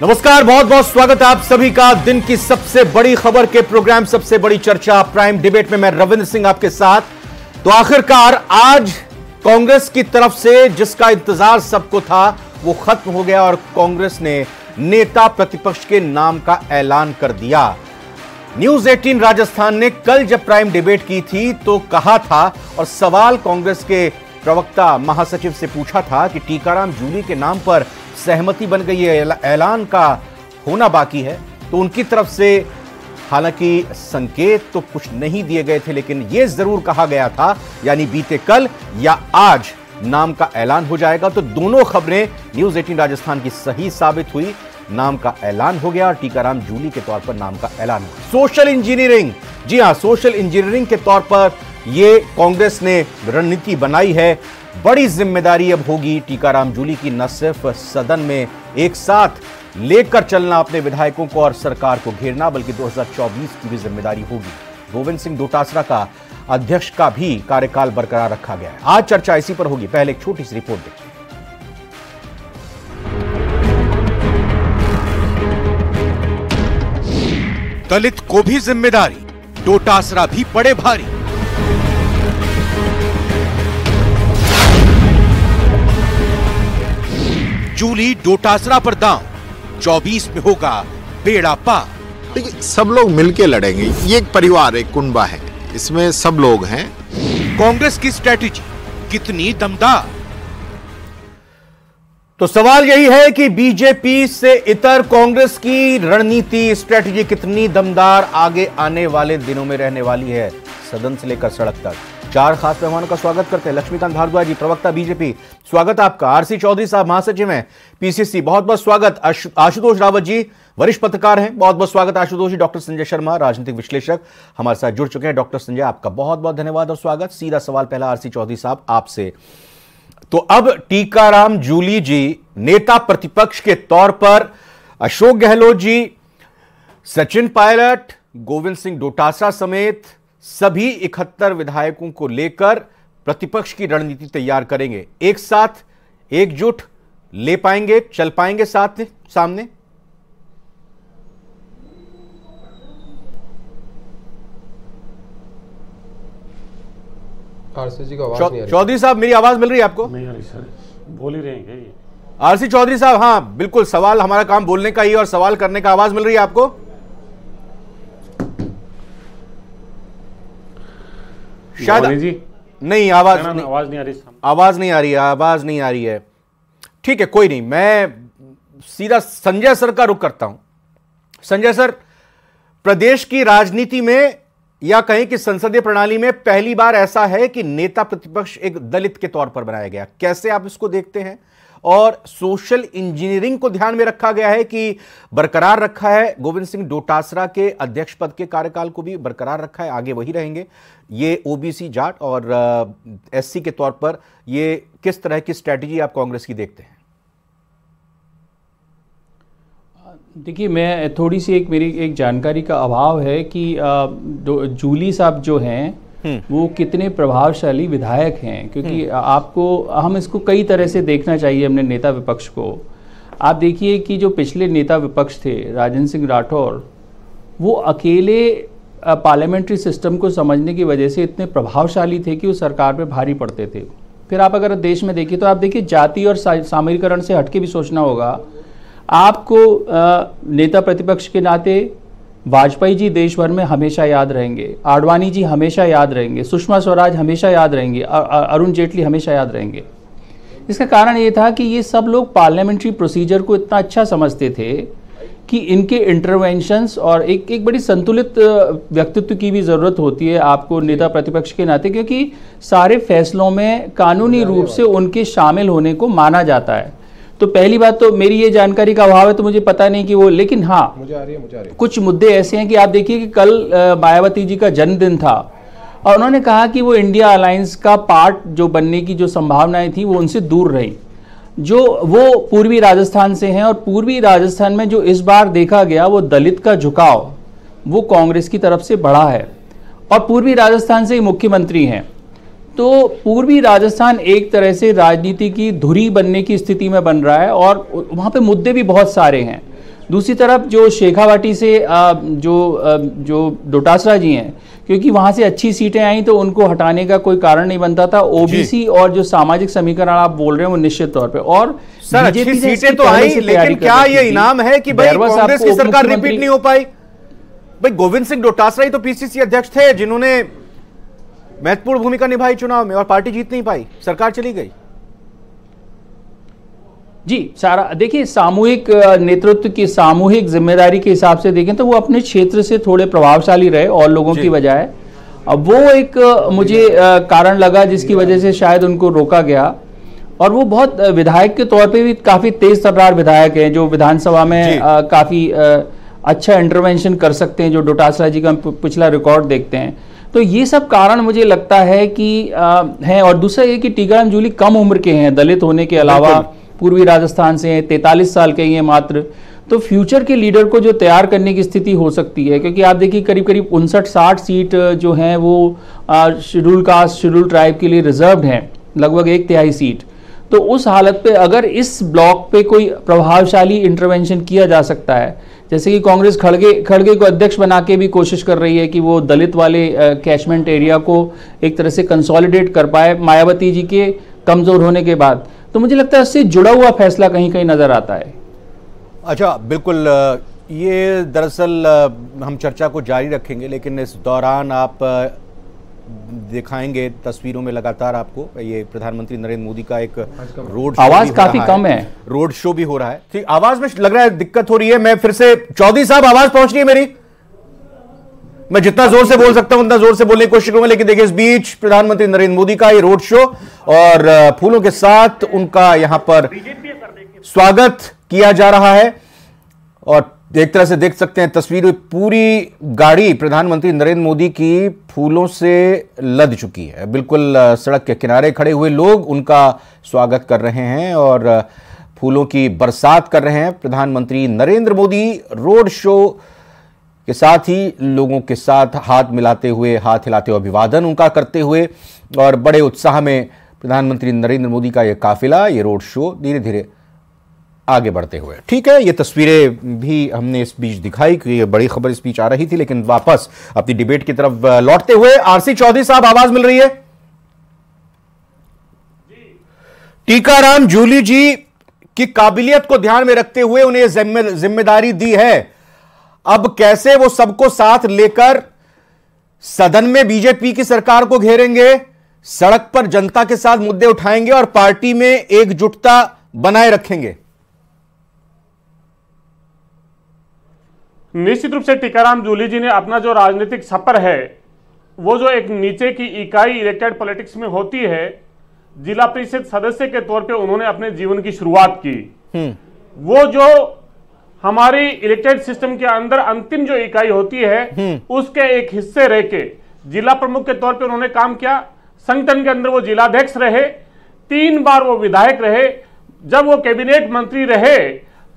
नमस्कार, बहुत बहुत स्वागत है आप सभी का दिन की सबसे बड़ी खबर के प्रोग्राम सबसे बड़ी चर्चा प्राइम डिबेट में। मैं रविंद्र सिंह आपके साथ। तो आखिरकार आज कांग्रेस की तरफ से जिसका इंतजार सबको था वो खत्म हो गया और कांग्रेस ने नेता प्रतिपक्ष के नाम का ऐलान कर दिया। न्यूज 18 राजस्थान ने कल जब प्राइम डिबेट की थी तो कहा था और सवाल कांग्रेस के प्रवक्ता महासचिव से पूछा था कि टीकाराम जूली के नाम पर सहमति बन गई है, ऐलान का होना बाकी है। तो उनकी तरफ से हालांकि संकेत तो कुछ नहीं दिए गए थे, लेकिन यह जरूर कहा गया था यानी बीते कल या आज नाम का ऐलान हो जाएगा। तो दोनों खबरें न्यूज 18 राजस्थान की सही साबित हुई। नाम का ऐलान हो गया और टीकाराम जूली के तौर पर नाम का ऐलान हुआ। सोशल इंजीनियरिंग, जी हां, सोशल इंजीनियरिंग के तौर पर यह कांग्रेस ने रणनीति बनाई है। बड़ी जिम्मेदारी अब होगी टीकाराम जूली की, न सिर्फ सदन में एक साथ लेकर चलना अपने विधायकों को और सरकार को घेरना, बल्कि 2024 की भी जिम्मेदारी होगी। गोविंद सिंह डोटासरा का अध्यक्ष का भी कार्यकाल बरकरार रखा गया है। आज चर्चा इसी पर होगी। पहले एक छोटी सी रिपोर्ट देखिए। दलित को भी जिम्मेदारी, डोटासरा भी पड़े भारी। जूली डोटासरा पर दांव, 24 में होगा बेड़ा पार। देखिए, सब लोग मिलके लड़ेंगे। ये एक परिवार, एक कुनबा है, इसमें सब लोग हैं। कांग्रेस की स्ट्रेटेजी कितनी दमदार? तो सवाल यही है कि बीजेपी से इतर कांग्रेस की रणनीति स्ट्रेटेजी कितनी दमदार आगे आने वाले दिनों में रहने वाली है, सदन से लेकर सड़क तक। चार खास मेहमानों का स्वागत करते हैं। लक्ष्मीकांत भारद्वाज जी, प्रवक्ता बीजेपी, स्वागत आपका। आरसी चौधरी साहब, महासचिव हैं पीसीसी, बहुत बहुत स्वागत। आशुतोष रावत जी, वरिष्ठ पत्रकार हैं, बहुत बहुत स्वागत आशुतोष जी। डॉक्टर संजय शर्मा, राजनीतिक विश्लेषक, हमारे साथ जुड़ चुके हैं। डॉक्टर संजय, आपका बहुत बहुत धन्यवाद और स्वागत। सीधा सवाल पहला आरसी चौधरी साहब आपसे। तो अब टीकाराम जूली जी नेता प्रतिपक्ष के तौर पर अशोक गहलोत जी, सचिन पायलट, गोविंद सिंह डोटासरा समेत सभी 71 विधायकों को लेकर प्रतिपक्ष की रणनीति तैयार करेंगे। एक साथ एकजुट ले पाएंगे, चल पाएंगे साथ सामने? आरसी जी को आवाज नहीं आ रही। चौधरी साहब, मेरी आवाज मिल रही है आपको? नहीं आ रही सर, बोल ही रहे हैं क्या ये? आरसी चौधरी साहब, हाँ बिल्कुल, सवाल, हमारा काम बोलने का ही और सवाल करने का। आवाज मिल रही है आपको? शायद जी नहीं, आवाज नहीं नहीं आ रही। आवाज नहीं आ रही है, आवाज नहीं आ रही है। ठीक है, कोई नहीं, मैं सीधा संजय सर का रुख करता हूं। संजय सर, प्रदेश की राजनीति में या कहें कि संसदीय प्रणाली में पहली बार ऐसा है कि नेता प्रतिपक्ष एक दलित के तौर पर बनाया गया। कैसे आप इसको देखते हैं? और सोशल इंजीनियरिंग को ध्यान में रखा गया है कि बरकरार रखा है? गोविंद सिंह डोटासरा के अध्यक्ष पद के कार्यकाल को भी बरकरार रखा है, आगे वही रहेंगे। ये ओबीसी, जाट और एससी के तौर पर ये किस तरह की स्ट्रैटेजी आप कांग्रेस की देखते हैं? देखिए, मैं थोड़ी सी मेरी एक जानकारी का अभाव है कि जूली साहब जो हैं वो कितने प्रभावशाली विधायक हैं, क्योंकि आपको हम इसको कई तरह से देखना चाहिए हमने नेता विपक्ष को। आप देखिए कि जो पिछले नेता विपक्ष थे राजेंद्र सिंह राठौर, वो अकेले पार्लियामेंट्री सिस्टम को समझने की वजह से इतने प्रभावशाली थे कि वो सरकार पे भारी पड़ते थे। फिर आप अगर देश में देखिए तो आप देखिए जाति और सामरीकरण से हटके भी सोचना होगा आपको। नेता प्रतिपक्ष के नाते वाजपेयी जी देश भर में हमेशा याद रहेंगे, आडवाणी जी हमेशा याद रहेंगे, सुषमा स्वराज हमेशा याद रहेंगे, अरुण जेटली हमेशा याद रहेंगे। इसका कारण ये था कि ये सब लोग पार्लियामेंट्री प्रोसीजर को इतना अच्छा समझते थे कि इनके इंटरवेंशंस और एक बड़ी संतुलित व्यक्तित्व की भी ज़रूरत होती है आपको नेता प्रतिपक्ष के नाते, क्योंकि सारे फैसलों में कानूनी रूप से उनके शामिल होने को माना जाता है। तो पहली बात तो मेरी ये जानकारी का अभाव है, तो मुझे पता नहीं कि वो, लेकिन हाँ मुझे आ रही है। कुछ मुद्दे ऐसे हैं कि आप देखिए कि कल मायावती जी का जन्मदिन था और उन्होंने कहा कि वो इंडिया अलायंस का पार्ट जो बनने की जो संभावनाएं थी वो उनसे दूर रही। जो वो पूर्वी राजस्थान से हैं और पूर्वी राजस्थान में जो इस बार देखा गया वो दलित का झुकाव वो कांग्रेस की तरफ से बढ़ा है और पूर्वी राजस्थान से ही मुख्यमंत्री हैं। तो पूर्वी राजस्थान एक तरह से राजनीति की धुरी बनने की स्थिति में बन रहा है और वहाँ पे मुद्दे भी बहुत सारे हैं। दूसरी तरफ जो शेखावाटी से जो डोटासरा जी हैं, क्योंकि वहां से अच्छी सीटें आई तो उनको हटाने का कोई कारण नहीं बनता था। ओबीसी और जो सामाजिक समीकरण आप बोल रहे हैं वो निश्चित तौर पे, और सर अच्छी सीटें तो आई, लेकिन क्या ये इनाम है कि भाई कांग्रेस की सरकार रिपीट नहीं हो पाई? भाई गोविंद सिंह डोटासरा ही तो पीसीसी अध्यक्ष थे जिन्होंने महत्वपूर्ण भूमिका निभाई चुनाव में और पार्टी जीत नहीं पाई, सरकार चली गई। जी सारा देखिए, सामूहिक नेतृत्व की सामूहिक जिम्मेदारी के हिसाब से देखें तो वो अपने क्षेत्र से थोड़े प्रभावशाली रहे और लोगों की बजाय। अब वो एक मुझे कारण लगा जिसकी वजह से शायद उनको रोका गया, और वो बहुत विधायक के तौर पे भी काफी तेज तर्रार विधायक हैं जो विधानसभा में काफी अच्छा इंटरवेंशन कर सकते हैं, जो डोटासरा जी का पिछला रिकॉर्ड देखते हैं। तो ये सब कारण मुझे लगता है कि हैं। और दूसरा ये कि टीकाराम जूली कम उम्र के हैं, दलित होने के अलावा पूर्वी राजस्थान से हैं, 43 साल के हैं मात्र। तो फ्यूचर के लीडर को जो तैयार करने की स्थिति हो सकती है, क्योंकि आप देखिए करीब करीब 59-60 सीट जो हैं वो शेड्यूल कास्ट शेड्यूल ट्राइब के लिए रिजर्व्ड हैं, लगभग 1/3 सीट। तो उस हालत पे अगर इस ब्लॉक पे कोई प्रभावशाली इंटरवेंशन किया जा सकता है, जैसे कि कांग्रेस खड़गे को अध्यक्ष बना के भी कोशिश कर रही है कि वो दलित वाले कैचमेंट एरिया को एक तरह से कंसोलिडेट कर पाए मायावती जी के कमजोर होने के बाद, तो मुझे लगता है इससे जुड़ा हुआ फैसला कहीं कहीं नजर आता है। अच्छा, बिल्कुल। ये दरअसल हम चर्चा को जारी रखेंगे, लेकिन इस दौरान आप दिखाएंगे तस्वीरों में लगातार आपको ये प्रधानमंत्री नरेंद्र मोदी का एक रोड शो, आवाज काफी कम है, रोड शो भी हो रहा है। ठीक, आवाज में लग रहा है दिक्कत हो रही है। मैं फिर से, चौधरी साहब आवाज पहुंच रही है मेरी? मैं जितना जोर से बोल सकता हूं उतना जोर से बोलने की कोशिश करूंगा। लेकिन देखिए, इस बीच प्रधानमंत्री नरेंद्र मोदी का ये रोड शो और फूलों के साथ उनका यहां पर स्वागत किया जा रहा है, और एक तरह से देख सकते हैं तस्वीर, पूरी गाड़ी प्रधानमंत्री नरेंद्र मोदी की फूलों से लद चुकी है। बिल्कुल सड़क के किनारे खड़े हुए लोग उनका स्वागत कर रहे हैं और फूलों की बरसात कर रहे हैं। प्रधानमंत्री नरेंद्र मोदी रोड शो के साथ ही लोगों के साथ हाथ मिलाते हुए, हाथ हिलाते हुए अभिवादन उनका करते हुए, और बड़े उत्साह में प्रधानमंत्री नरेंद्र मोदी का यह काफिला, ये रोड शो धीरे धीरे आगे बढ़ते हुए। ठीक है, ये तस्वीरें भी हमने इस बीच दिखाई क्योंकि ये बड़ी खबर इस बीच आ रही थी। लेकिन वापस अपनी डिबेट की तरफ लौटते हुए, आरसी चौधरी साहब आवाज मिल रही है? टीकाराम जूली जी की काबिलियत को ध्यान में रखते हुए उन्हें जिम्मेदारी दी है। अब कैसे वो सबको साथ लेकर सदन में बीजेपी की सरकार को घेरेंगे, सड़क पर जनता के साथ मुद्दे उठाएंगे और पार्टी में एकजुटता बनाए रखेंगे? निश्चित रूप से टीकाराम जूली जी ने अपना जो राजनीतिक सफर है, वो जो एक नीचे की इकाई इलेक्टेड पॉलिटिक्स में होती है, जिला परिषद सदस्य के तौर पे उन्होंने अपने जीवन की शुरुआत की। वो जो हमारी इलेक्टेड सिस्टम के अंदर अंतिम जो इकाई होती है, उसके एक हिस्से रह के जिला प्रमुख के तौर पे उन्होंने काम किया। संगठन के अंदर वो जिलाध्यक्ष रहे, 3 बार वो विधायक रहे। जब वो कैबिनेट मंत्री रहे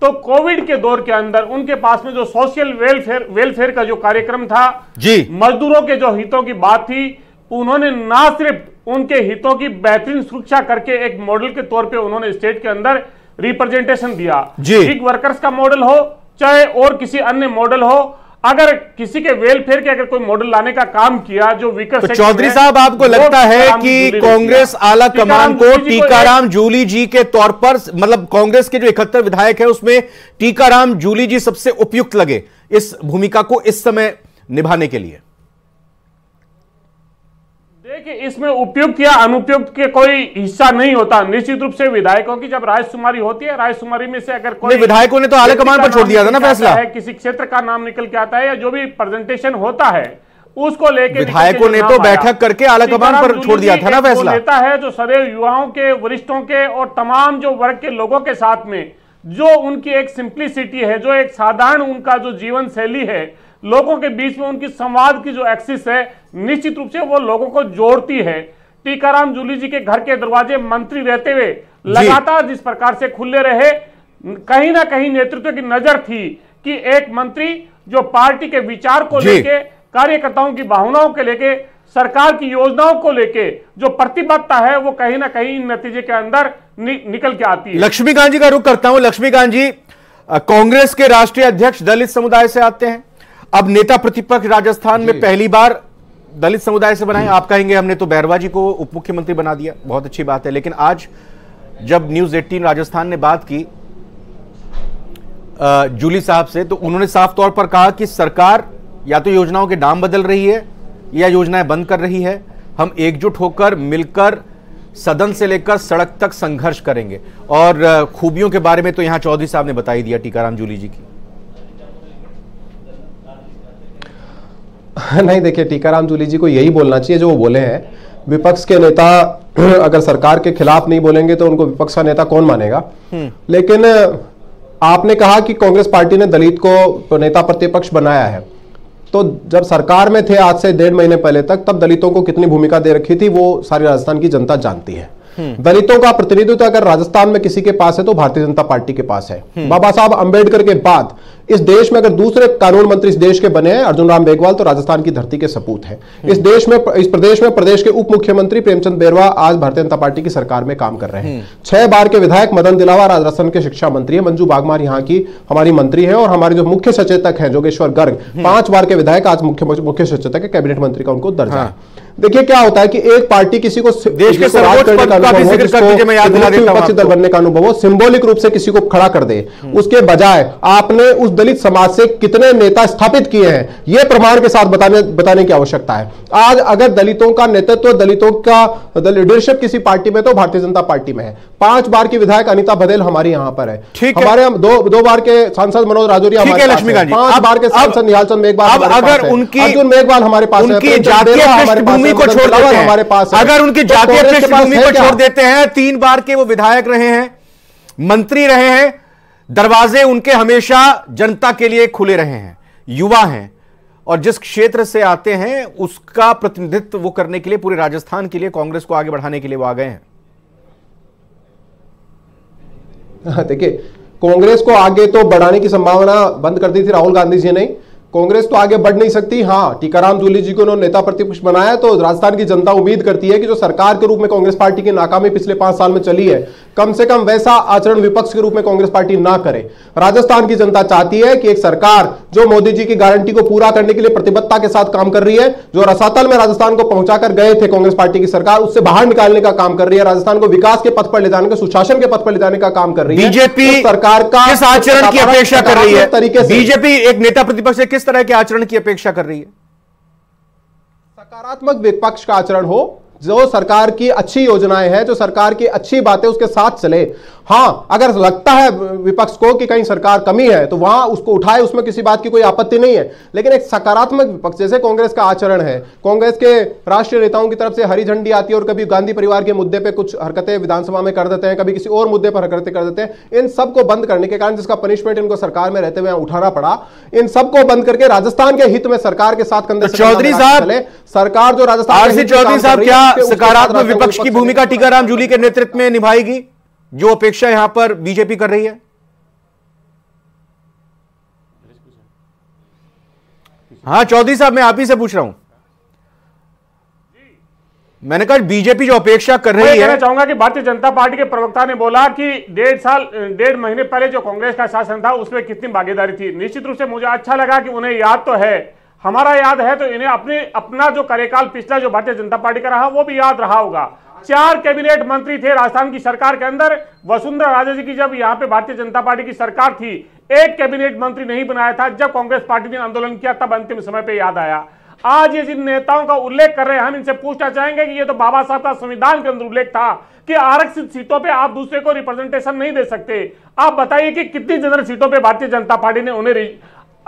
तो कोविड के दौर के अंदर उनके पास में जो सोशल वेलफेयर का जो कार्यक्रम था जी, मजदूरों के जो हितों की बात थी, उन्होंने ना सिर्फ उनके हितों की बेहतरीन सुरक्षा करके एक मॉडल के तौर पे उन्होंने स्टेट के अंदर रिप्रेजेंटेशन दिया। गिग वर्कर्स का मॉडल हो चाहे और किसी अन्य मॉडल हो, अगर किसी के वेलफेयर के अगर कोई मॉडल लाने का काम किया जो वीकर। तो चौधरी साहब, आपको लगता है कि कांग्रेस आला कमान को टीकाराम जूली जी के तौर पर, मतलब कांग्रेस के जो 71 विधायक है उसमें टीकाराम जूली जी सबसे उपयुक्त लगे इस भूमिका को इस समय निभाने के लिए? देखिए, इसमें उपयुक्त या अनुपयुक्त के कोई हिस्सा नहीं होता। निश्चित रूप से विधायकों की जब रायशुमारी होती है, रायशुमारी में से अगर कोई, विधायकों ने तो आला कमान पर छोड़ दिया था ना फैसला, किसी क्षेत्र का नाम निकल के आता है या जो भी प्रेजेंटेशन होता है उसको लेकर विधायकों ने तो बैठक करके आला कमान पर छोड़ दिया था ना फैसला। नेता है जो सदैव युवाओं के, वरिष्ठों के और तमाम जो वर्ग के लोगों के साथ में जो उनकी एक सिंप्लिसिटी है, जो एक साधारण उनका जो जीवन शैली है, लोगों के बीच में उनकी संवाद की जो एक्सिस है, निश्चित रूप से वो लोगों को जोड़ती है। टीकाराम जूली जी के घर के दरवाजे मंत्री रहते हुए लगातार जिस प्रकार से खुले रहे, कहीं ना कहीं नेतृत्व की नजर थी कि एक मंत्री जो पार्टी के विचार को लेके, कार्यकर्ताओं की भावनाओं के लेके, सरकार की योजनाओं को लेके जो प्रतिबद्धता है, वो कहीं ना कहीं नतीजे के अंदर निकल के आती है। लक्ष्मीकांत जी का रुख करता हूं। लक्ष्मीकांत जी, कांग्रेस के राष्ट्रीय अध्यक्ष दलित समुदाय से आते हैं। अब नेता प्रतिपक्ष राजस्थान में पहली बार दलित समुदाय से बनाए। आप कहेंगे हमने तो बैरवा जी को उप मुख्यमंत्री बना दिया, बहुत अच्छी बात है। लेकिन आज जब न्यूज़ 18 राजस्थान ने बात की जूली साहब से, तो उन्होंने साफ तौर पर कहा कि सरकार या तो योजनाओं के नाम बदल रही है या योजनाएं बंद कर रही है। हम एकजुट होकर मिलकर सदन से लेकर सड़क तक संघर्ष करेंगे। और खूबियों के बारे में तो यहां चौधरी साहब ने बता ही दिया, टीकाराम जूली जी की। नहीं, देखिए, टीकाराम जूली जी को यही बोलना चाहिए जो वो बोले हैं। विपक्ष के नेता अगर सरकार के खिलाफ नहीं बोलेंगे तो उनको विपक्ष का नेता कौन मानेगा। लेकिन आपने कहा कि कांग्रेस पार्टी ने दलित को नेता प्रतिपक्ष बनाया है, तो जब सरकार में थे आज से 1.5 महीने पहले तक, तब दलितों को कितनी भूमिका दे रखी थी वो सारी राजस्थान की जनता जानती है। दलितों का प्रतिनिधित्व अगर राजस्थान में किसी के पास है तो भारतीय जनता पार्टी के पास है। बाबा साहब अंबेडकर के बाद इस देश में अगर दूसरे कानून मंत्री इस देश के बने हैं अर्जुन राम मेघवाल, तो राजस्थान की धरती के सपूत है। इस प्रदेश में प्रदेश के उप मुख्यमंत्री प्रेमचंद बैरवा आज भारतीय जनता पार्टी की सरकार में काम कर रहे हैं। 6 बार के विधायक मदन दिलावर राजस्थान के शिक्षा मंत्री है। मंजू बागमार यहाँ की हमारी मंत्री है। और हमारे जो मुख्य सचेतक है जोगेश्वर गर्ग 5 बार के विधायक आज मुख्य सचेतक है, कैबिनेट मंत्री का उनको दर्जा है। देखिए क्या होता है कि एक पार्टी किसी को देश के सर्वोच्च पद का भी जिक्र कर दीजिए, मैं याद दिला देता हूं, विपक्षी दल बनने का अनुभव हो, सिंबॉलिक रूप से किसी को खड़ा कर दे, उसके बजाय आपने उस दलित समाज से कितने नेता स्थापित किए हैं यह प्रमाण के साथ बताने की आवश्यकता है। आज अगर दलितों का नेतृत्व, दलितों का लीडरशिप किसी पार्टी में तो भारतीय जनता पार्टी में है। 5 बार की विधायक अनिता बघेल हमारे यहां पर है। हमारे दो बार के सांसद मनोज राजौरिया हमारे पास है। 5 बार के सांसद निहाल चंद मेघवाल, अगर उनकी अर्जुन मेघवाल हमारे पास है, को छोड़ देते हैं, हमारे पास अगर उनकी जातीय पृष्ठभूमि को छोड़ देते हैं, 3 बार के वो विधायक रहे हैं, मंत्री रहे हैं, दरवाजे उनके हमेशा जनता के लिए खुले रहे हैं, युवा हैं, और जिस क्षेत्र से आते हैं उसका प्रतिनिधित्व वो करने के लिए, पूरे राजस्थान के लिए, कांग्रेस को आगे बढ़ाने के लिए वो आ गए हैं। देखिए, कांग्रेस को आगे तो बढ़ाने की संभावना बंद कर दी थी राहुल गांधी जी ने। कांग्रेस तो आगे बढ़ नहीं सकती। हाँ, टीकाराम जूली जी को उन्होंने नेता प्रतिपक्ष बनाया तो राजस्थान की जनता उम्मीद करती है कि जो सरकार के रूप में कांग्रेस पार्टी की नाकामी पिछले 5 साल में चली है, कम से कम वैसा आचरण विपक्ष के रूप में कांग्रेस पार्टी ना करे। राजस्थान की जनता चाहती है कि एक सरकार जो मोदी जी की गारंटी को पूरा करने के लिए प्रतिबद्धता के साथ काम कर रही है, जो रसातल में राजस्थान को पहुंचाकर गए थे कांग्रेस पार्टी की सरकार, उससे बाहर निकालने का काम कर रही है, राजस्थान को विकास के पथ पर ले जाने का, सुशासन के पथ पर ले जाने का काम कर रही है। बीजेपी सरकार का किस आचरण की अपेक्षा कर रही है? तरीके से बीजेपी एक नेता प्रतिपक्ष से किस तरह के आचरण की अपेक्षा कर रही है? सकारात्मक विपक्ष का आचरण हो, जो सरकार की अच्छी योजनाएं हैं, जो सरकार की अच्छी बातें उसके साथ चले। हां, अगर लगता है विपक्ष को कि कहीं सरकार कमी है तो वहां उसको उठाए, उसमें किसी बात की कोई आपत्ति नहीं है। लेकिन एक सकारात्मक विपक्ष जैसे कांग्रेस का आचरण है, कांग्रेस के राष्ट्रीय नेताओं की तरफ से हरी झंडी आती है और कभी गांधी परिवार के मुद्दे पे कुछ हरकतें विधानसभा में कर देते हैं, कभी किसी और मुद्दे पर हरकतें कर देते हैं। इन सबको बंद करने के कारण, जिसका पनिशमेंट इनको सरकार में रहते हुए उठाना पड़ा, इन सबको बंद करके राजस्थान के हित में सरकार के साथ कंधे से चौधरी साहब, सरकार जो राजस्थान चौधरी साहब क्या सकारात्मक विपक्ष की भूमिका टीकाराम जूली के नेतृत्व में निभाएगी, जो अपेक्षा यहां पर बीजेपी कर रही है? हां चौधरी साहब, मैं आप ही से पूछ रहा हूं। मैंने कहा बीजेपी जो अपेक्षा कर रही है। कहना चाहूंगा कि भारतीय जनता पार्टी के प्रवक्ता ने बोला कि 1.5 महीने पहले जो कांग्रेस का शासन था उसमें कितनी भागीदारी थी। निश्चित रूप से मुझे अच्छा लगा कि उन्हें याद तो है, हमारा याद है, तो इन्हें अपना जो कार्यकाल पिछला जो भारतीय जनता पार्टी का रहा वो भी याद रहा होगा। 4 कैबिनेट मंत्री थे राजस्थान की सरकार के अंदर। वसुंधरा राजे जी की जब यहां पे भारतीय जनता पार्टी की सरकार थी, 1 कैबिनेट मंत्री नहीं बनाया था। जब कांग्रेस पार्टी ने आंदोलन किया तब अंतिम समय पे याद आया। आज ये जिन नेताओं का उल्लेख कर रहे हैं, हम इनसे पूछना चाहेंगे कि ये तो बाबा साहब का संविधान के अंदर उल्लेख था कि आरक्षित सीटों पे आप दूसरे को रिप्रेजेंटेशन नहीं दे सकते। आप बताइए कि कितनी जनरल सीटों पे भारतीय जनता पार्टी ने उन्हें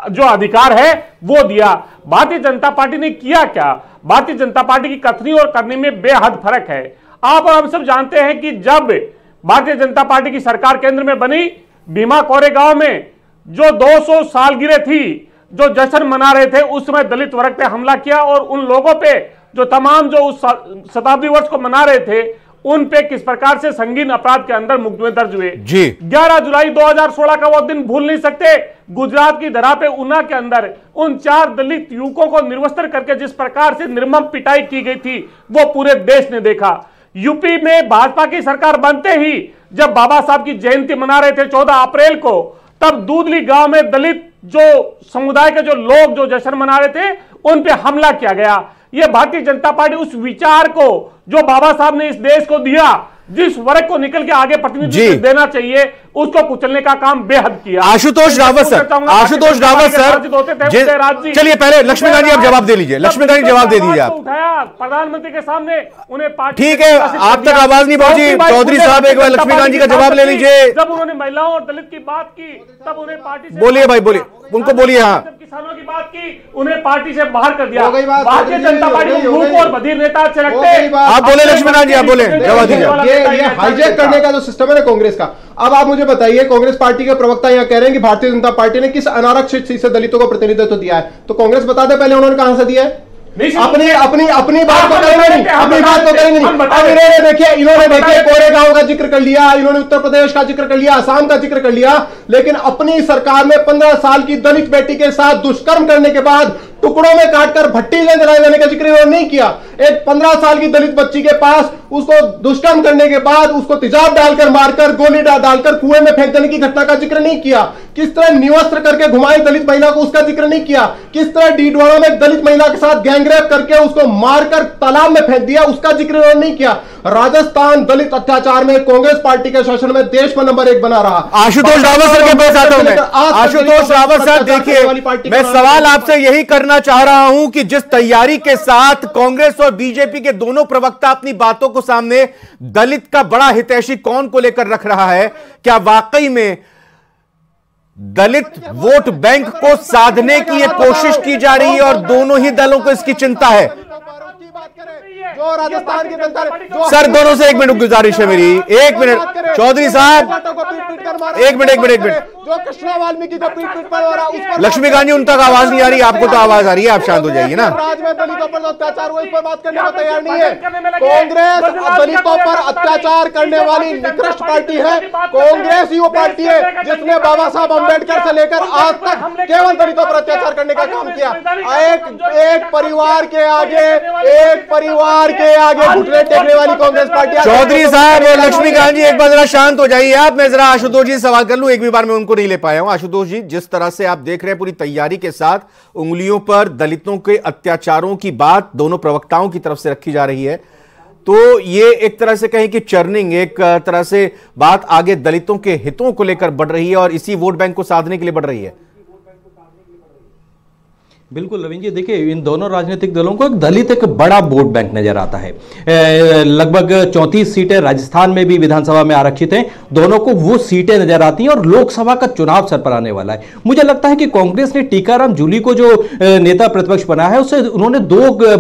जो अधिकार है वो दिया। भारतीय जनता पार्टी ने किया क्या? भारतीय जनता पार्टी की कथनी और करनी में बेहद फर्क है। आप और हम सब जानते हैं कि जब भारतीय जनता पार्टी की सरकार केंद्र में बनी, भीमा कोरेगांव में जो 200 सालगिरह थी, जो जश्न मना रहे थे, उस समय दलित वर्ग पे हमला किया और उन लोगों पे जो तमाम जो उस शताब्दी वर्ष को मना रहे थे उन पे किस प्रकार से संगीन अपराध के अंदर मुकदमे दर्ज हुए। 11 जुलाई 2016 का वो दिन भूल नहीं सकते। गुजरात की धरा पे ऊना के अंदर उन 4 दलित युवकों को निर्वस्त्र करके जिस प्रकार से निर्मम पिटाई की गई थी वो पूरे देश ने देखा। यूपी में भाजपा की सरकार बनते ही जब बाबा साहब की जयंती मना रहे थे 14 अप्रैल को, तब दूधली गांव में दलित जो समुदाय के जो लोग जो जश्न मना रहे थे उन पे हमला किया गया। ये भारतीय जनता पार्टी उस विचार को जो बाबा साहब ने इस देश को दिया, जिस वर्ग को निकल के आगे प्रतिनिधित्व देना चाहिए, उसको कुचलने का काम बेहद किया। आशुतोष रावत सर, आशुतोष रावत सर, चलिए पहले लक्ष्मीकांत जी आप जवाब दे लीजिए। लक्ष्मीकांत जी जवाब दे दीजिए आप। उठाया प्रधानमंत्री के सामने, उन्हें पार्टी, ठीक है, आप तक आवाज नहीं पहुंची। चौधरी साहब एक बार लक्ष्मीकांत जी का जवाब ले लीजिए। जब उन्होंने महिलाओं और दलित की बात की तब उन्हें पार्टी से, बोलिए भाई बोलिए, उनको बोलिए। हाँ, किसानों की बात की उन्हें पार्टी से बाहर कर दिया। भारतीय जनता पार्टी को मूर्ख और बधिर नेता अच्छे लगते। आप बोले लक्ष्मीकांत जी, आप बोले, जवाब दीजिए। हाईजैक करने का जो सिस्टम है ना कांग्रेस का, अब आप मुझे बताइए, कांग्रेस पार्टी के प्रवक्ता यहां कह रहे हैं कि भारतीय जनता पार्टी ने किस अनारक्षित सीट से दलितों को प्रतिनिधित्व दिया है, तो कांग्रेस बता दे पहले उन्होंने कहां से दिया है। अपनी अपनी अपनी बात को करेंगे नहीं, अपनी बात को करेंगे नहीं। अब इन्होंने देखिए कोरेगांव का जिक्र कर लिया, इन्होंने उत्तर प्रदेश का जिक्र कर लिया, असम का जिक्र कर लिया, लेकिन अपनी सरकार में 15 साल की दलित बेटी के साथ दुष्कर्म करने के बाद टुकड़ों में काटकर भट्टी में जलाए जाने का जिक्र इन्होंने नहीं किया। एक 15 साल की दलित बच्ची के पास उसको दुष्कर्म करने के बाद उसको तेजाब डालकर मारकर गोली डालकर कुएं में फेंक देने की घटना का जिक्र नहीं किया। किस तरह निवस्त्र करके घुमाई दलित महिला को, उसका जिक्र नहीं किया। किस तरह डीडवाड़ा में दलित महिला के साथ गैंगरेप करके उसको मारकर तालाब में फेंक दिया, उसका जिक्र इन्होंने नहीं किया। राजस्थान दलित अत्याचार में कांग्रेस पार्टी के शासन में देश में नंबर 1 बना रहा। आशुतोष रावत सर के पास आता हूं मैं। आशुतोष रावत सर, देखिए मैं सवाल आपसे यही करना चाह रहा हूं कि जिस तैयारी के साथ कांग्रेस और बीजेपी के दोनों प्रवक्ता अपनी बातों को सामने दलित का बड़ा हितैषी कौन को लेकर रख रहा है, क्या वाकई में दलित वोट बैंक को साधने की यह कोशिश की जा रही है और दोनों ही दलों को इसकी चिंता है? जो राजस्थान की जनता, सर दोनों से 1 मिनट गुजारिश है मेरी, 1 मिनट चौधरी साहब, 1 मिनट, जो कृष्णा वाल्मीकि को पीट पर हो रहा, लक्ष्मीकांत जी उन तक आवाज नहीं आ रही, आपको तो आवाज आ रही है, आप शांत हो जाइए ना। राज्य में दलितों पर अत्याचार हुआ, इस पर बात करने को तैयार नहीं है। कांग्रेस दलितों पर अत्याचार करने वाली निकृष्ट पार्टी है। कांग्रेस ही वो पार्टी है जिसने बाबा साहब अम्बेडकर से लेकर आज तक केवल दलितों पर अत्याचार करने का काम किया। एक परिवार के आगे घुटने टेकने वाली कांग्रेस पार्टी। चौधरी साहब और लक्ष्मीकांत जी एक बार जरा शांत हो जाइए आप। मैं जरा आशुतोष जी सवाल कर लूं, एक भी बार मैं उनको नहीं ले पाया हूं। आशुतोष जी, जिस तरह से आप देख रहे हैं पूरी तैयारी के साथ उंगलियों पर दलितों के अत्याचारों की बात दोनों प्रवक्ताओं की तरफ से रखी जा रही है, तो ये एक तरह से कहें कि चर्निंग, एक तरह से बात आगे दलितों के हितों को लेकर बढ़ रही है और इसी वोट बैंक को साधने के लिए बढ़ रही है। बिल्कुल रविंद्र जी, देखिए इन दोनों राजनीतिक दलों को दलित एक बड़ा वोट बैंक नजर आता है। लगभग 34 सीटें राजस्थान में भी विधानसभा में आरक्षित हैं, दोनों को वो सीटें नजर आती हैं और लोकसभा का चुनाव सर पर आने वाला है। मुझे लगता है कि कांग्रेस ने टीकाराम जूली को जो नेता प्रतिपक्ष बनाया है उससे उन्होंने दो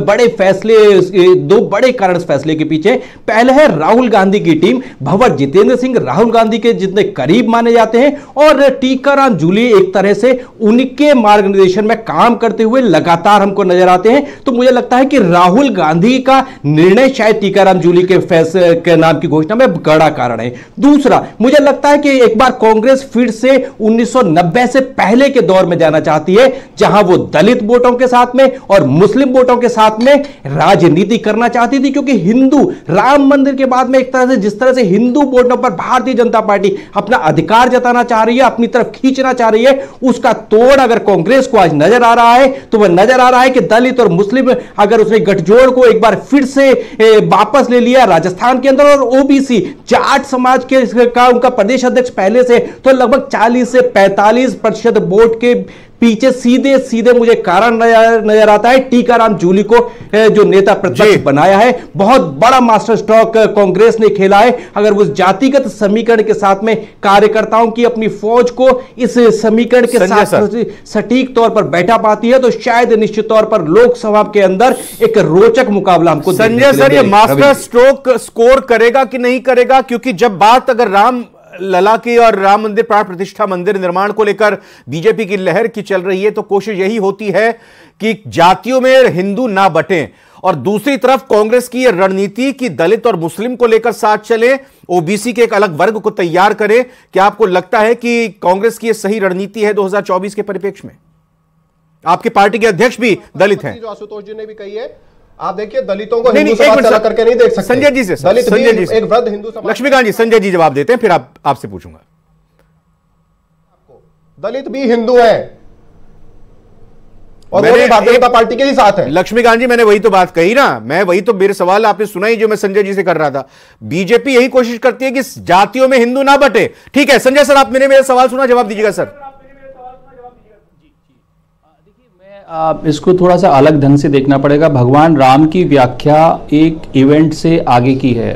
बड़े कारण इस फैसले के पीछे। पहले है राहुल गांधी की टीम, भंवर जितेंद्र सिंह राहुल गांधी के जितने करीब माने जाते हैं और टीकाराम जूली एक तरह से उनके मार्गदर्शन में काम करते हुए लगातार हमको नजर आते हैं। तो मुझे लगता है कि राहुल गांधी का निर्णय शायद टीकाराम जूली के फैसले के नाम की घोषणा में बड़ा कारण है। दूसरा, मुझे लगता है कि एक बार कांग्रेस फिर से 1990 से पहले के दौर में जाना चाहती है, जहां वो दलित वोटों के साथ में और मुस्लिम वोटों के साथ में राजनीति करना चाहती थी, क्योंकि हिंदू राम मंदिर के बाद में एक तरह से जिस तरह से हिंदू वोटों पर भारतीय जनता पार्टी अपना अधिकार जताना चाह रही है, अपनी तरफ खींचना चाह रही है, उसका तोड़ अगर कांग्रेस को आज नजर आ रहा है तो वह नजर आ रहा है कि दलित और मुस्लिम अगर उसने गठजोड़ को एक बार फिर से वापस ले लिया राजस्थान के अंदर, और ओबीसी जाट समाज के का उनका प्रदेश अध्यक्ष पहले से तो लगभग 40 से 45% वोट के पीछे सीधे सीधे मुझे कारण नजर आता है टीकाराम जूली को जो नेता प्रतिपक्ष बनाया है। बहुत बड़ा मास्टर स्ट्रोक कांग्रेस ने खेला है। अगर वो जातिगत समीकरण के साथ में कार्यकर्ताओं की अपनी फौज को इस समीकरण के साथ सटीक तौर पर बैठा पाती है तो शायद निश्चित तौर पर लोकसभा के अंदर एक रोचक मुकाबला हमको संजय सर ये मास्टर स्ट्रोक स्कोर करेगा कि नहीं करेगा, क्योंकि जब बात अगर राम लला की और राम मंदिर प्राण प्रतिष्ठा मंदिर निर्माण को लेकर बीजेपी की लहर की चल रही है तो कोशिश यही होती है कि जातियों में हिंदू ना बंटें, और दूसरी तरफ कांग्रेस की यह रणनीति कि दलित और मुस्लिम को लेकर साथ चले, ओबीसी के एक अलग वर्ग को तैयार करे। क्या आपको लगता है कि कांग्रेस की यह सही रणनीति है 2024 के परिप्रेक्ष्य में? आपकी पार्टी के अध्यक्ष भी दलित हैं, जो आशुतोष जी ने भी कही है। आप देखिए दलितों को हिंदू समाज से अलग करके नहीं देख सकते। संजय जी से, संजय जी से, एक वृद्ध हिंदू समाज। लक्ष्मीकांत जी, संजय जी जवाब देते हैं, फिर आपसे पूछूंगा। दलित भी हिंदू हैं और वो भी भारतीय जनता पार्टी के ही साथ है। लक्ष्मीकांत जी, मैंने वही तो बात कही ना, मैं वही तो, मेरे सवाल आपने सुना ही जो मैं संजय जी से कर रहा था। बीजेपी यही कोशिश करती है कि जातियों में हिंदू ना बटे। ठीक है संजय सर, आप मेरा सवाल सुना, जवाब दीजिएगा सर। इसको थोड़ा सा अलग ढंग से देखना पड़ेगा। भगवान राम की व्याख्या एक इवेंट से आगे की है।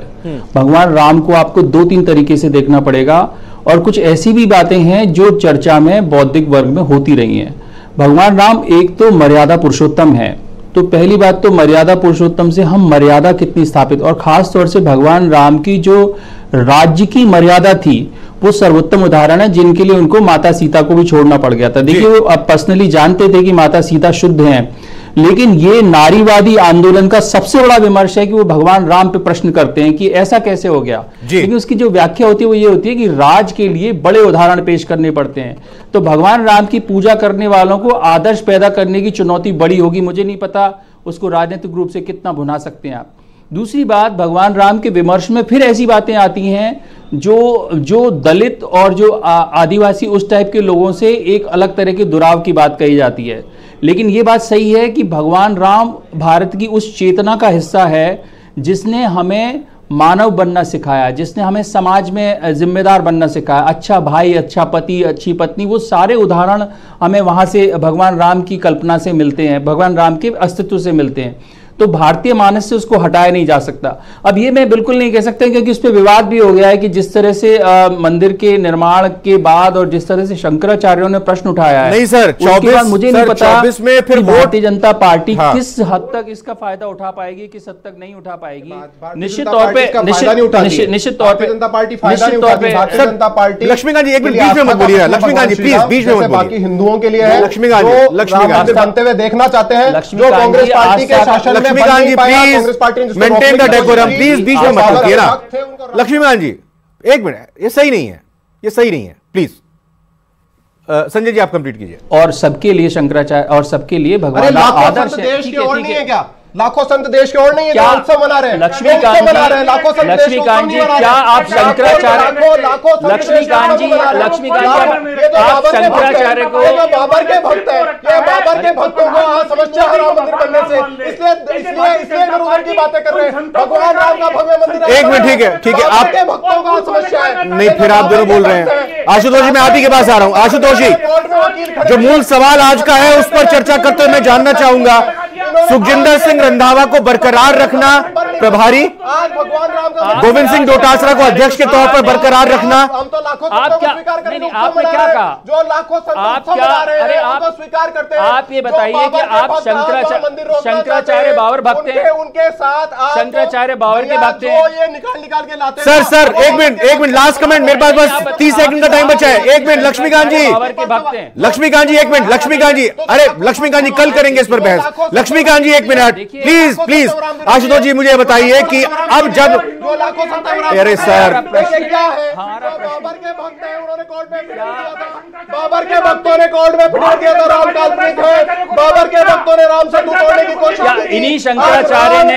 भगवान राम को आपको 2-3 तरीके से देखना पड़ेगा, और कुछ ऐसी भी बातें हैं जो चर्चा में बौद्धिक वर्ग में होती रही हैं। भगवान राम एक तो मर्यादा पुरुषोत्तम है, तो पहली बात तो मर्यादा पुरुषोत्तम से हम मर्यादा कितनी स्थापित, और खास तौर से भगवान राम की जो राज्य की मर्यादा थी वो सर्वोत्तम उदाहरण है, जिनके लिए उनको माता सीता को भी छोड़ना पड़ गया था। देखिए, वो अब पर्सनली जानते थे कि माता सीता शुद्ध हैं, लेकिन ये नारीवादी आंदोलन का सबसे बड़ा विमर्श है कि वो भगवान राम पे प्रश्न करते हैं कि ऐसा कैसे हो गया। लेकिन उसकी जो व्याख्या होती है वो ये होती है कि राज के लिए बड़े उदाहरण पेश करने पड़ते हैं। तो भगवान राम की पूजा करने वालों को आदर्श पैदा करने की चुनौती बड़ी होगी। मुझे नहीं पता उसको राजनीतिक रूप से कितना भुना सकते हैं आप। दूसरी बात, भगवान राम के विमर्श में फिर ऐसी बातें आती हैं जो दलित और जो आदिवासी उस टाइप के लोगों से एक अलग तरह के दुराव की बात कही जाती है। लेकिन ये बात सही है कि भगवान राम भारत की उस चेतना का हिस्सा है जिसने हमें मानव बनना सिखाया, जिसने हमें समाज में जिम्मेदार बनना सिखाया। अच्छा भाई, अच्छा पति, अच्छी पत्नी, वो सारे उदाहरण हमें वहाँ से भगवान राम की कल्पना से मिलते हैं, भगवान राम के अस्तित्व से मिलते हैं। तो भारतीय मानस से उसको हटाया नहीं जा सकता। अब ये मैं बिल्कुल नहीं कह सकता क्योंकि उस पर विवाद भी हो गया है कि जिस तरह से मंदिर के निर्माण के बाद और जिस तरह से शंकराचार्यों ने प्रश्न उठाया है, नहीं सर, 24 मुझे नहीं पता 24 में फिर भारतीय जनता पार्टी किस हद तक इसका फायदा उठा पाएगी, किस हद तक नहीं उठा पाएगी। निश्चित तौर पे निश्चित तौर पे जनता पार्टी फायदा नहीं उठाती। भारतीय जनता पार्टी, लक्ष्मीकांत जी एक मिनट बीच में मत बोलिए, लक्ष्मीकांत जी प्लीज बीच में मत बोलिए। बाकी हिंदुओं के लिए है, लक्ष्मीकांत जी बनते हुए देखना चाहते हैं, जो कांग्रेस पार्टी के शासन में Laxmikant ji please maintain the decorum, please बीच में मत बोलिए ना। लक्ष्मीकांत जी एक मिनट, ये सही नहीं है, ये सही नहीं है, प्लीज। संजय जी आप कंप्लीट कीजिए। और सबके लिए शंकराचार्य और सबके लिए भगवान का आदर्श है। देश की ओर नहीं है क्या? लाखों संत देश की ओर नहीं है क्या? उत्सव मना रहे हैं लक्ष्मीकांत जी, लक्ष्मीकांत जी क्या आप शंकराचार्य, लक्ष्मीकांत जी आप शंकराचार्य को, बाबर के भक्त हैं, ये बाबर के भक्तों को समस्या है राम मंदिर बनने से, इसलिए उधर की बातें कर रहे हैं। भगवान राम का भव्य मंदिर, एक मिनट, ठीक है आपके भक्तों का समस्या है। नहीं, फिर आप दोनों बोल रहे हैं। आशुतोष जी मैं आप ही के पास आ रहा हूं। आशुतोष जी, जो मूल सवाल आज का है उस पर चर्चा करते हुए मैं जानना चाहूंगा, सुखजिंदर सिंह रंधावा को बरकरार रखना प्रभारी, गोविंद सिंह डोटासरा को अध्यक्ष के तौर पर बरकरार रखना, आप क्या, नहीं आपने क्या कहा, जो लाखों आप क्या, अरे आप स्वीकार करते हैं, आप ये बताइए कि आप शंकराचार्य बाबर भक्त हैं, उनके साथ शंकराचार्य बाबर के भक्त हैं, ये निकाल के लाते हैं। सर एक मिनट लास्ट कमेंट, मेरे पास बस 30 सेकंड का टाइम बचा है। एक मिनट लक्ष्मीकांत जी, लक्ष्मीकांत जी एक मिनट, लक्ष्मीकांत जी, अरे लक्ष्मीकांत जी कल करेंगे इस पर बहस। लक्ष्मीकांत जी एक मिनट प्लीज। आशुतोष जी मुझे बताइए कि अब जब, अरे सर क्या है, बाबर के भक्त हैं, उन्होंने कोर्ट में फिर दिया था, बाबर के भक्तों ने कोर्ट में फिर दिया था राम काल्पनिक है, बाबर के भक्तों ने राम सेतु तोड़ने की कोशिश की। इन्हीं शंकराचार्य ने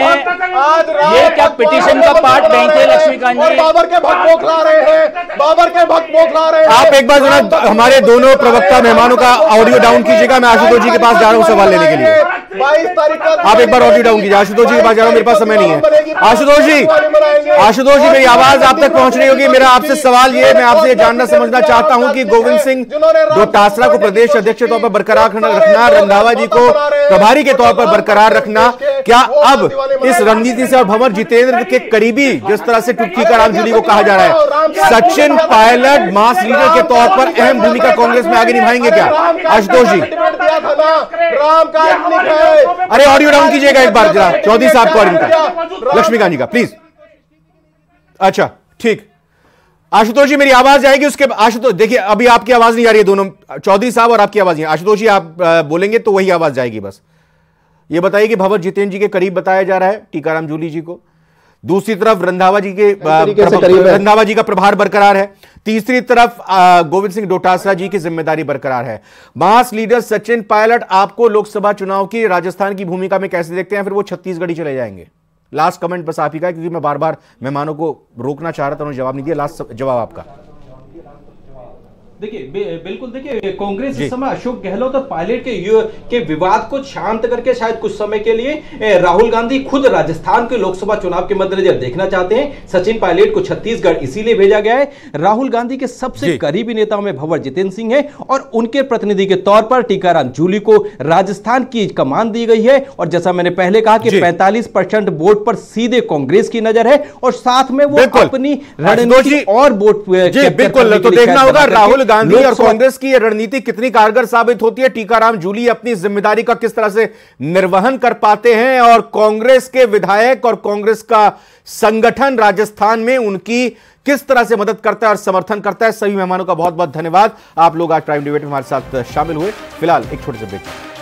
ये क्या पिटीशन का पार्ट नहीं थे लक्ष्मीकांत जी? बाबर के भक्त बौखला रहे हैं, बाबर के भक्त बौखला रहे हैं। आप एक बार जरा हमारे दोनों प्रवक्ता मेहमानों का ऑडियो डाउन कीजिएगा, मैं आशुतोष जी के पास जा रहा हूं सवाल लेने के लिए। 22 तारीख को आप एक बार ऑडियो डाउन कीजिए। आशुतोष जी के पास जा रहा हूं, मेरे पास समय नहीं है। आशुतोष जी मेरी आवाज आप तक पहुंच रही होगी। मेरा आपसे सवाल ये, मैं आपसे ये जानना समझना चाहता हूं कि गोविंद सिंह डोटासरा को प्रदेश अध्यक्ष के तौर पर बरकरार रखना, रंधावा जी को प्रभारी के तौर पर बरकरार रखना, क्या अब इस रणनीति से और भंवर जितेंद्र के करीबी जिस तरह से टुक्की का राम जूली को कहा जा रहा है, सचिन पायलट मास लीडर के तौर पर अहम भूमिका कांग्रेस में आगे निभाएंगे क्या? आशुतोष जी अरे ऑडियो डाउन कीजिएगा एक बार जरा, चौधरी साहब को और इनका, लक्ष्मीकांत जी का प्लीज। अच्छा ठीक, आशुतोष जी मेरी आवाज जाएगी उसके। आशुतोष देखिए अभी आपकी आवाज नहीं आ रही है, दोनों चौधरी साहब और आपकी आवाज नहीं। आशुतोष जी आप बोलेंगे तो वही आवाज जाएगी। बस ये बताइए कि भंवर जितेंद्र जी के करीब बताया जा रहा है टीकाराम जूली जी को, दूसरी तरफ रंधावा जी का प्रभार बरकरार है, तीसरी तरफ गोविंद सिंह डोटासरा जी की जिम्मेदारी बरकरार है। मास लीडर सचिन पायलट आपको लोकसभा चुनाव की राजस्थान की भूमिका में कैसे देखते हैं, फिर वो छत्तीसगढ़ ही चले जाएंगे? लास्ट कमेंट बस आप ही का, क्योंकि मैं बार बार मेहमानों को रोकना चाह रहा था, उन्होंने जवाब नहीं दिया। लास्ट जवाब आपका। देखिए बिल्कुल, देखिए कांग्रेस इस समय अशोक गहलोत और पायलट के विवाद को शांत करके शायद कुछ समय के लिए राहुल गांधी खुद राजस्थान के लोकसभा चुनाव के मद्देनजर देखना चाहते हैं। सचिन पायलट को छत्तीसगढ़ इसीलिए भेजा गया है। राहुल गांधी के सबसे करीबी नेताओं में भंवर जितेंद्र सिंह है और उनके प्रतिनिधि के तौर पर टीकाराम जूली को राजस्थान की कमान दी गई है। और जैसा मैंने पहले कहा कि 45% वोट पर सीधे कांग्रेस की नजर है और साथ में वो अपनी रणनीति और वोट बिल्कुल तो देखना होगा राहुल गांधी और कांग्रेस की यह रणनीति कितनी कारगर साबित होती है। टीकाराम जूली अपनी जिम्मेदारी का किस तरह से निर्वहन कर पाते हैं और कांग्रेस के विधायक और कांग्रेस का संगठन राजस्थान में उनकी किस तरह से मदद करता है और समर्थन करता है। सभी मेहमानों का बहुत बहुत धन्यवाद। आप लोग आज प्राइम डिबेट में हमारे साथ शामिल हुए। फिलहाल एक छोटे से ब्रेक।